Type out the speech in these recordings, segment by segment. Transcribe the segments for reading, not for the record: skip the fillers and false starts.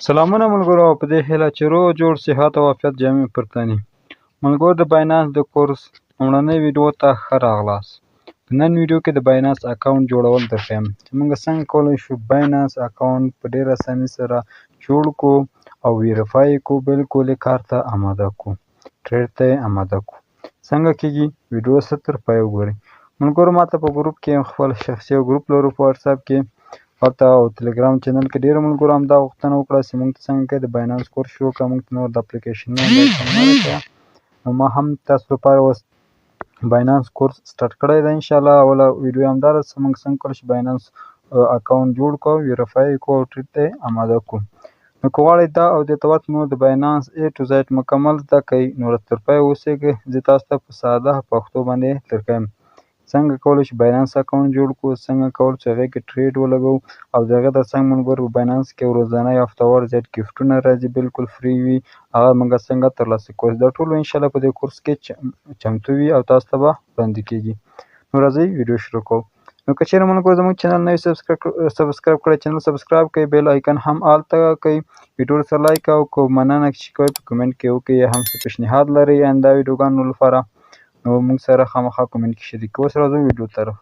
سلامونه ملګرو، په دې هیله چې روغ جوړ صحت او عافیت جامې پرتني. ملګرو، د باینانس د کورس لومړنۍ ویډیو ته ښه راغلاست. په نن ویډیو کې د باینانس اکاونټ جوړول درښیم چې موږ څنګه کولی شو باینانس اکاونټ په ډېره اسانۍ سره جوړ کړو او ویریفای یې کړو، بالکل یې کار ته اماده کړو، ټریډ ته یې اماده کړو. څنګه کېږي؟ ویډیو ښه تر پایه وګورئ. ملګرو، ماته په ګروپ کې خپل شخصي یو ګروپ لرو په واتساپ کې، هلته او تلګرام چینل کې ډېرو ملګرو همدا غوښتنه وکړه چې موږ ته څنګه کوې د باینانس کورس شروع کړه، موږ ته نور د اپلیکیشنونو نو ما هم تاسو لپاره اوس باینانس کورس سټارټ کړی دی. انشاءالله اوله ویډیو همدا ده چې موږ څنګه کولی شو باینانس اکاونټ جوړ کړو، ویریفای یې کړو او ټریډ ته یې اماده کړو. نو که غواړئ دا او دې ته ورته نور د باینانس A to Z مکمل زده کړئ، نو تر پایه اوسېږئ. زه تاسو ته په ساده پښتو باندې درښیم څنګه کولی شو باینانس اکاونټ جوړ کړو، څنګه کولی شو هغې کې ټریډ ولګوو او د هغې تر څنګ ملګرو په باینانس کې ورځنی هفتهوار زیات ګفټونه راځي، بالکل فری وي، هغه موږ څنګه ترلاسه کوو. دا ټول انشاءالله په دې کورس کې چمتو وي او تاسو ته به وړاندې کېږي. نو راځئ ویډیو شروع کوو. نو که چېرې ملګرو زموږ چینل نوی سبسکرایب کړی، چینل سبسکرایب کړئ، بیل آیکن هم آل ته کړئ، ویډیو سره لایک او که مننه چې کوئ په کمنټ کې وکړئ، یا هم څه پیشنهاد لرئ آینده ویډیوګانو لپاره نو موږ سره خامخا کمنټ کې شریک کړئ. اوس راځو ویډیو طرف.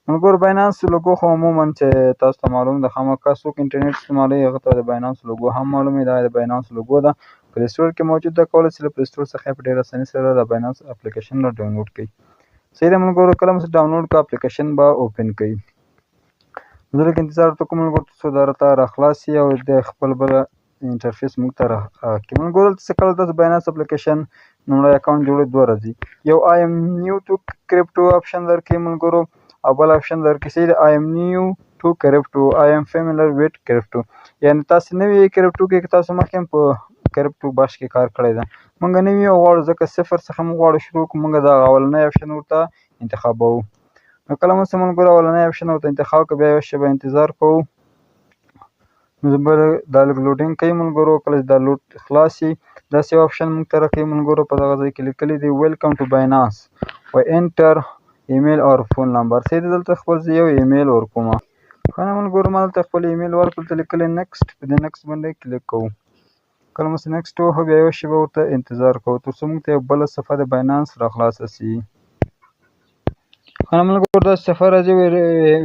ملګرو، باینانس لوګو خو عموما چې تاسو ته معلوم ده، خامخا څوک انټرنیټ استعمالوي هغه ته د باینانس لوګو هم معلوم وي. دا د باینانس لوګو ده، پلی سټور کې موجود ده، کولی شئ له پلی سټور څخه په ډېره اسانۍ سره د باینانس اپلیکیشن را ډاونلوډ کړئ. صحیح ده ملګرو، کله مو چې ډاونلوډ کړه اپلیکیشن به اوپن کړئ. زه لږ انتظار ورته کوم ملګرو تر څو دا راته راخلاص شي او د خپل بله انټرفیس موږ ته راکړي. ملګرو، دلته چې کله تاسو باینانس اپلیکیشن لومړی اکاونټ جوړوئ دوه راځي، یو آی ایم نیو ټو کرپټو آپشن درکوي ملګرو، او بل آپشن درکوي صحیح ده آی ایم نیو ټو کرپټو، آی ایم فیملر ویټ کرپټو، یعنې تاسو نوي کرپټو کې تاسو مخکې هم په کرپټو بخش کې کار کړی ده، موږ نوي غواړو ځکه صفر څخه موږ غواړو شروع کړو، موږ دغه اولنی آپشن ورته انتخابوو. نو کله مو چې ملګرو اولنی آپشن ورته انتخاب کړو بیا یوه شېبه انتظار کوو. نو دا لږ لوډینګ کوي ملګرو، کله چې دا لوډ خلاص شي داسې یو آپشن موږ ته راښیي ملګرو، په دغه ځای کې لیکلي دي ویلکم ټو باینانس و انټر ایمیل اور فون نمبر. صحیح ده، دلته خپل زه یو ایمیل ورکومه. ښه نه ملګرو، ما دلته خپل ایمیل ورکړ، دلته لیکلی نیکسټ، په دې نیکسټ باندې کلیک کوو. کله مو چې نیکسټ ووهو بیا یوه شېبه ورته انتظار کوو تر څو موږ ته یو بله صفحه د باینانس راخلاصه شي. ښه نه ملګرو، داسې صفحه راځي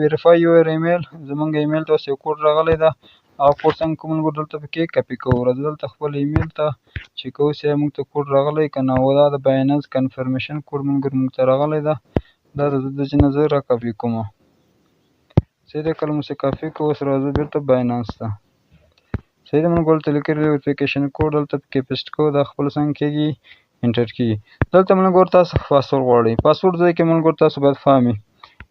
ویریفای یور ایمیل، زموږ ایمیل ته اوس یو کوډ راغلی ده، هغه کوډ څنګه کوو ملګرو، دلته پکې کاپي کوو. راځو دلته خپل ایمیل ته چک کوو چې موږ ته کوډ راغلی که نه، دا د باینانس کنفرمیشن کوډ ملګرو موږ ته راغلی ده، دا د دې نه زه را کاپي کومه. صحیح ده، کله مو چې کاپي کوو اوس راځو بېرته باینانس ته. صحیح ده ملګرو، دلته لیکلي ویریفیکیشن کوډ دلته پکې پیسټ کوو، دا خپل څنګه کېږي انټر کېږي. دلته ملګرو تاسو پاسورډ غواړئ، پاسورډ ځای کې ملګرو تاسو باید فهم وي،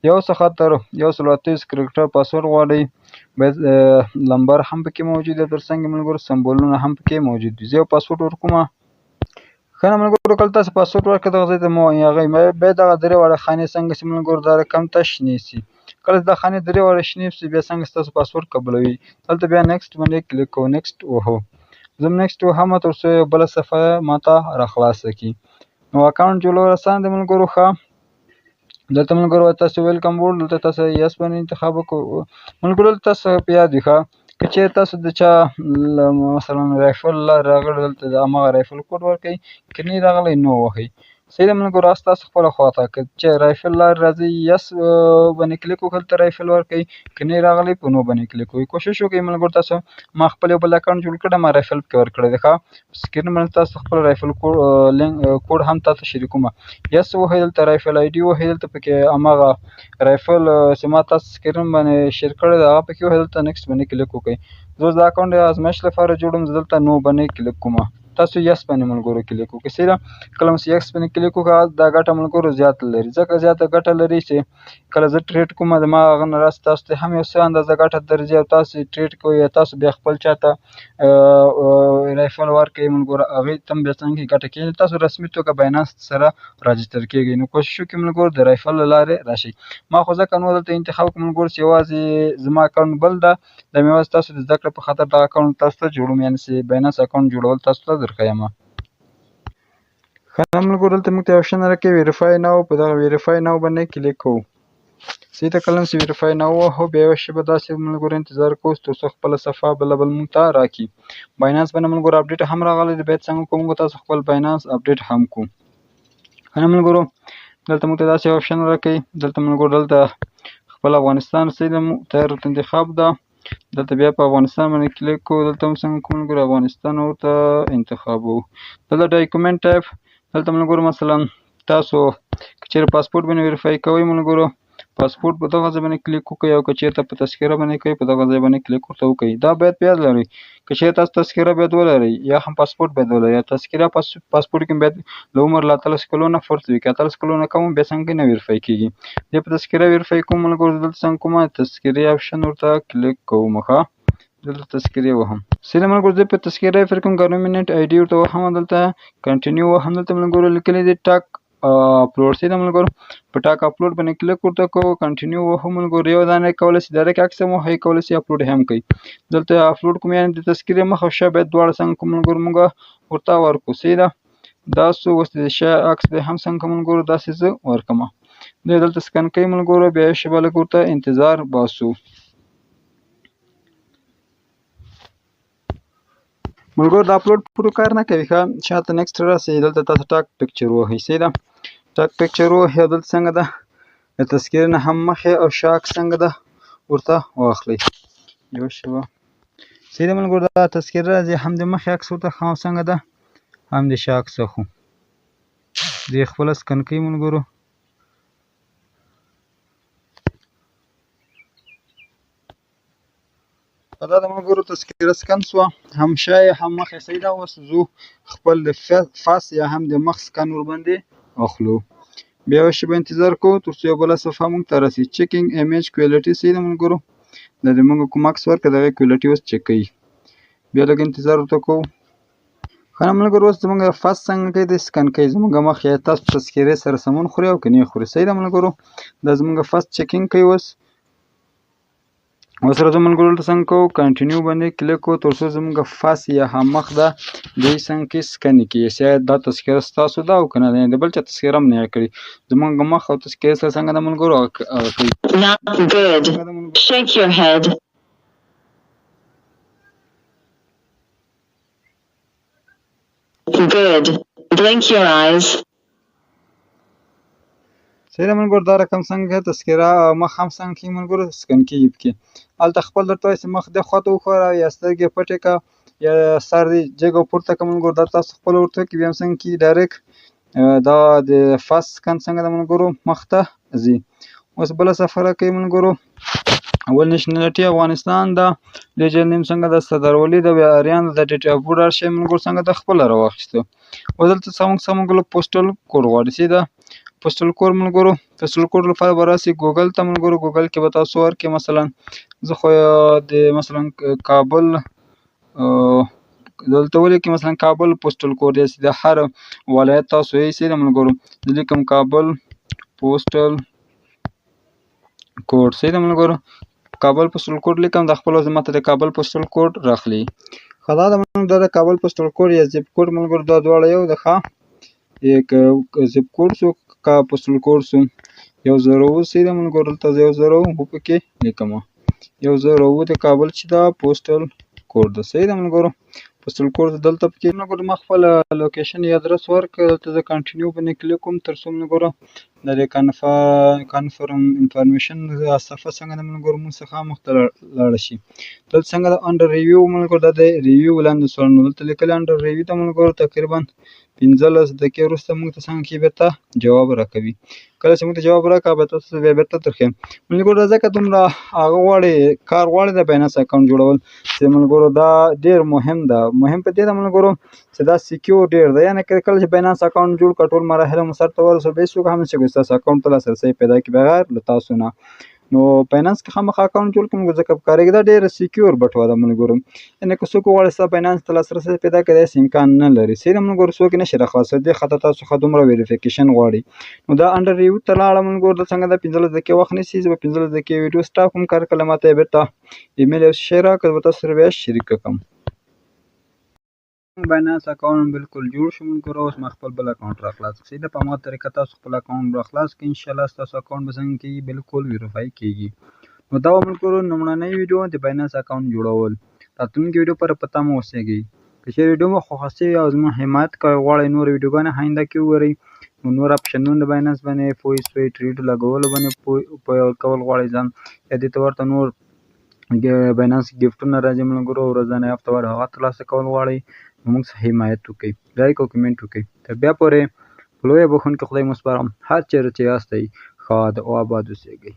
یو څخه تر 128 کرکټر پاسورډ غواړئ، باید نمبر هم پکې موجود دی، تر څنګ ملګرو سمبولونه هم پکې موجود دي. زه یو پاسورډ ورکومه. ښه نه ملګرو، کله تاسو پاسورډ ورکړئ دغه ځای ته مو هغې باید دغه درې واړه خانې څنګه چې ملګرو دا رقم ته شنې شي، کله چې دا خانې درې واړه شنې شي بیا څنګه ستاسو پاسورډ قبلوي. دلته بیا نیکسټ باندې کلیک کوو، نیکسټ وهو، زه نیکسټ وهمه تر څو یو بله صفحه ماته راخلاصه کړي. نو اکاونټ جوړول اسانه دی ملګرو. ښه، دلته ملګرو تاسو ویلکم بورډ دلته تاسو یس باندې انتخاب وکړو ملګرو. دلته تاسو په یاد وي ښه، که چېرې تاسو د چا مثلا رایفل راغلی دلته د هماغه رایفل کوډ ورکړئ، که نه یې راغلی نو وهئ. صحیح ده ملګرو، تاسو خپله خواته که چې رایفل لارې راځي یس باندې کلیک وکړئ، دلته رایفل ورکړئ، که نه یې راغلی په نو باندې کلیک وکړئ. کوشش وکړئ ملګرو، تاسو ما خپل یو بل اکاونټ جوړ کړی، ما رایفل پکې ورکړی دی. ښه، سکرین باندې تاسو خپل رایفل کوډ هم تاسو شریکومه، یس وهئ، دلته رایفل آی ډي وهئ، دلته پکې هماغه رایفل چې ما تاسو سکرین باندې شیر کړی دی هغه پکې وهئ، دلته نیکسټ باندې کلیک وکړئ. زه اوس دا اکاونټ د ازمایښت لپاره جوړوم، زه دلته نو باندې کلیک کومه، تاسو یس باندې ملګرو کلیک وکړئ. صحیح ده، کله مو چې یس باندې کلیک وکړه دا ګټه ملګرو زیاته لري، ځکه زیاته ګټه لري چې کله زه ټریډ کومه زما هغه نه راسي تاسو ته هم یو څه اندازه ګټه درځي او تاسو ټریډ کوئ یا تاسو بیا خپل چاته رایفل ورکړئ ملګرو، هغې ته هم بیا څنګه ګټه کېږي، تاسو رسمي توګه باینانس سره راجستر کېږئ. نو کوشش وکړئ ملګرو د رایفل له لارې راشئ. ما خو ځکه نو دلته انتخاب کړم ملګرو چې یوازې زما اکاونټ بل ده، دا مې یوازې تاسو د زده کړې په خاطر دغه اکاونټ تاسو ته جوړوم، یعنې چې باینانس اکاونټ جوړول تاسو ته درښیمه. ښه ملګرو، دلته موږ ته یو آپشن راکوي ویریفای ناو، په دغه ویریفای ناو باندې کلیک کوو. صحیح ده کله چې ویریفای نه ووهو بیا یوه شېبه داسې ملګرو انتظار کوو تر څو خپله صفحه بله بل موږ ته راکړي. باینانس باندې ملګرو اپډیټ هم راغلی دی، باید څنګه کوو موږ تاسو خپل باینانس اپډیټ هم کوو. که نه ملګرو دلته موږ ته داسې یو آپشن راکوي، دلته ملګرو دلته خپل افغانستان صحیح ده تیار ورته انتخاب ده، دلته بیا په افغانستان باندې کلیک کوو. دلته هم څنګه کوو ملګرو افغانستان ورته انتخابوو. دلته ډاکومنټ ټایپ دلته ملګرو مثلا تاسو که چېرې پاسپورټ باندې ویریفای کوئ ملګرو پاسپورټ په دغه ځای باندې کلیک وکړئ، او که چېرته په تذکره باندې کوئ په دغه ځای باندې کلیک ورته وکړئ. دا باید یاد لرئ که چېرې تاسو تذکره باید ولرئ یا هم پاسپورټ باید ولرئ. یا تذکره پاسپورټ کې باید له عمر له 18 کلو نه فرض وي، که 18 کلو نه کم بیا څنګه نه ویریفای کېږي. بیا په تذکره ویریفای کوم ملګرو دلته څنګه کومه تذکرې آپشن ورته کلیک کوم. ښه دلته تذکرې وهم صحیح ده ملګرو زه په تذکره ویریفای کوم ګورنمنټ آی ډي ورته وهم، دلته کنټینیو وهم. دلته ملګرو لیکلی دی ټاک اپلوډ صحیح ده ملګرو په ټاک اپلوډ باندې کلیک ورته کوو، کنټینیو وهو ملګرو. یو دانه کولی شي ډایرکټ عکس هم وهئ، کولی شي اپلوډ هم کوي. دلته اپلوډ کوم یعنې د تذکرې مخ او شا باید دواړه څنګه کوو ملګرو موږ ورته ورکړو. صحیح ده دا سو اوس د شا عکس دی هم څنګه کوو ملګرو داسې زه ورکړم. دی دلته سکن کوي ملګرو، بیا یوه شېبه لږ ورته انتظار باسو. ملګرو د اپلوډ پورو کار نه کوي، ښه شاته نیکسټ راسئ. دلته تاسو ټاک پکچر ووهئ صحیح ده ټاک پکچر ووهئ او دلته څنګه ده د تذکرې نه هم مخکې او شا عکس څنګه ده ورته واخلئ. یوه شېبه صحیح ده ملګرو دا تذکره راځي هم د مخکې عکس ورته ښه څنګه ده هم د شا عکس اخلو. دې خپله سکن کوي ملګرو دا د ملګرو تذکره سکن سوه هم شا یې هم مخ یې صحیح ده. اوس ځو خپل د فاس یا هم د مخ سکن ورباندې اخلو. بیا یوه شېبه انتظار کوو تر څو یوه بله صفحه موږ ته راسي. چیکینګ ایمیج کوالټي صحیح ده ملګرو دا د موږ کوم عکس ورکړه د هغې کوالټي اوس چک کوي. بیا لږ انتظار ورته کوو. ښه نه ملګرو اوس زموږ فاس څنګه کوي دی سکن کوي زموږ مخ یا تاسو تذکرې سره سمون خوري او که نه خوري. صحیح ده ملګرو دا زموږ فاس چیکینګ کوي. اوس راځو ملګرو دلته څنګه کوو کنټینیو باندې کلیک کوو تر څو زموږ فاس یا هم مخ ده دی څنګه کې سکنې کېږي. شاید دا تذکره ستاسو ده او که نه د بل چا تذکره هم نه کړې زموږ مخ او تذکرې سره څنګه ده ملګرو هغه کوي. Not good. Shake your head. Good. Blink your eyes. صحیح ده ملګرو دا رقم څنګه تذکره مخ هم څنګه کېږي ملګرو سکن کېږي پکې. هلته خپل درته وایي چې مخ دې خواته وښوروه یا سترګې پټې کړه یا سر دې جګ او پورته کړه ملګرو دا تاسو خپله ورته وکړي. بیا هم څنګه کېږي ډایرکټ دا د فاس سکن څنګه ده ملګرو مخ ته ځي. اوس بله صفحه راکوي ملګرو اول نیشنالټي افغانستان ده، لیجر نیم څنګه ده صدرولي ده، بیا اریان ده، ډیټ اف برث هر شی ملګرو څنګه ده خپله راواخیستو. اوس دلته څه ملګرو پوسټل کوډ غواړي صحیح ده پوسټل کوډ ملګرو پوسټل کوډ لپاره به راسئ ګوګل ته ملګرو. ګوګل کې به تاسو ورکړئ مثلا زه خو د مثلا کابل دلته ولیکئ مثلا کابل پوسټل کوډ یا د هر ولایت تاسو یې صحیح ده ملګرو زه لیکم کابل پوسټل کوډ صحیح ده ملګرو کابل پوسټل کوډ لیکم دا خپل اوس ماته د کابل پوسټل کوډ راخلي. ښه دا د کابل پوسټل کوډ یا زیپ کوډ ملګرو دا دواړه یو ده. ښه زیپ کوډ سو کا پوسټل کوډ سو 107 صحیح ده ملګرو دلته 107 پکې لیکم 107 د کابل چې دا پوسټل کوډ ده صحیح ده ملګرو پوسټل کوډ دلته پکې ملګرو ما خپل لوکیشن یا ادرس ورکړ دلته زه کنټینیو باندې کلیک کوم تر څو ملګرو د کنفرم انفارمیشن صفحه څنګه ده ملګرو موږ څخه مخته لاړه شي. دلته څنګه ده انډر ریویو ملګرو دا د ریویو لاندې سوالونه دلته لیکلي انډر ریویو ته ملګرو تقریبا 15 دقیقې وروسته موږ ته څنګه کې بیرته جواب راکوي. کله چې موږ ته جواب راکړه به تاسو بیا بیرته درښیم ملګرو ځکه دومره هغه غواړي کار غواړي د باینانس اکاونټ جوړول چې ملګرو دا ډېر مهم ده. مهم په دې ده ملګرو چې دا سکیور ډېر ده یعنې کله چې باینانس اکاونټ جوړ کړه ټول مراحل مو سرته ورسوه بیا هېڅوک هم نشي کولی ستاسو اکاونټ ته لاسرسی پیدا کړي بغیر له تاسو نه. نو باینانس کې خامخا اکاونټ جوړ کړئ ځکه په کارېږي دا ډېره سکیور بټوه ده ملګرو یعنې که څوک وغواړي ستا باینانس ته لاسرسی پیدا کړي داسې امکان نه لري صحیح ده ملګرو څوک یې نشي راخلاصولی دې خاطر تاسو څخه دومره ویریفیکیشن غواړي. نو دا انډر ریویو ته لاړه ملګرو دا څنګه ده 15 دقیقې وخت نیسي زه به 15 دقیقې ویډیو سټاپ کوم کار کله ماته یې بېرته ایمیل یو شی راکړه زه به تاسو سره بیا شریکه کړم. باینانس اکاونټ بالکل جوړ شو ملګرو. اوس ما خپل بل اکاونټ را خلاص کړ. د په همغه طریقه تاسو خپل اکاونټ را خلاص کړئ. انشاءالله ستاسو اکاونټ به څنګه کېږي، بالکل ویریفای کېږي. نو دا ملګرو لومړنۍ ویډیو د باینانس اکاونټ جوړول. راتلونکي ویډیو پر په تمه اوسېږئ. که چېرې ویډیو مو خوښه شوې او زموږ حمایت کوئ، غواړئ نور ویډیوګانې آینده کې وګورئ، نو نور اپشنونه د باینانس باندې پوه شوئ، ټریډ لګولو باندې پوه کول غواړئ ځان، یا دې ته ورته نور باینانس ګفټونه راځي ملګرو، ورځنی هفته وار هغه ترلاسه کول غواړئ، نو موږ څخه حمایت وکړئ، لایک او کمنټ وکړئ. تر بیا پورې په لویه بښونکي خدای مو سپارم. هر چېرې چې یاستئ ښاد او آباد اوسېږئ.